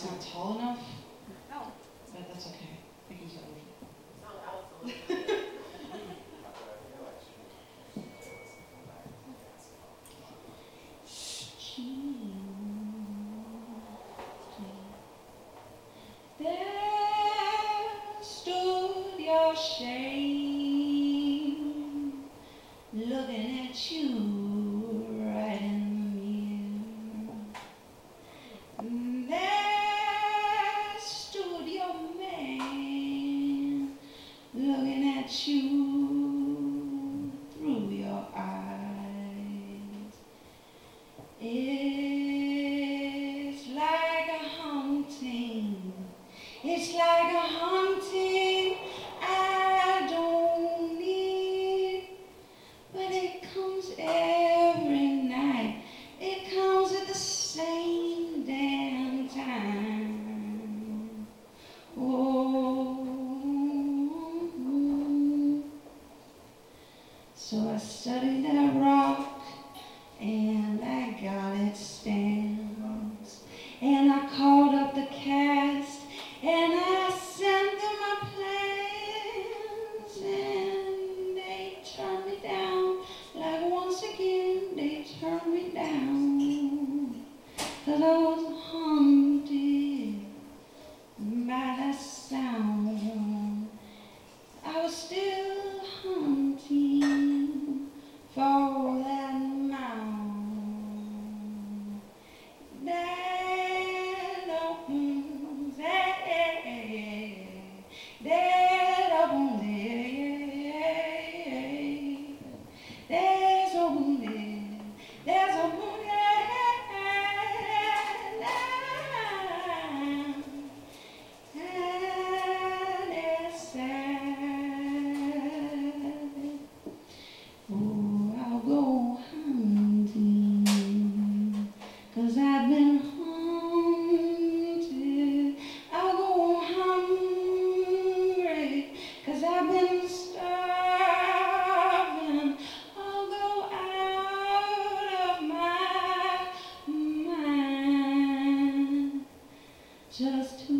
It's not tall enough, No. but that's okay. I can tell you. There stood your shame, looking at you right in the mirror. There stood your man, looking at you through your eyes. It's like a haunting. It's like a haunting I don't need, but it comes every night. It comes at the same damn time. Oh, so I studied that rock and I got its stamps, and I called up the cast and I sent them my plans, and they turned me down. Like once again they turned me down, 'cause I was haunted by that sound. I was still hunting for that mound. Dead open day, dead open day, there's open day, there's open day. And it's sad. Oh, I'll go hunting, 'cause I've been haunted. I'll go hungry, 'cause I've been starving. I'll go out of my mind just to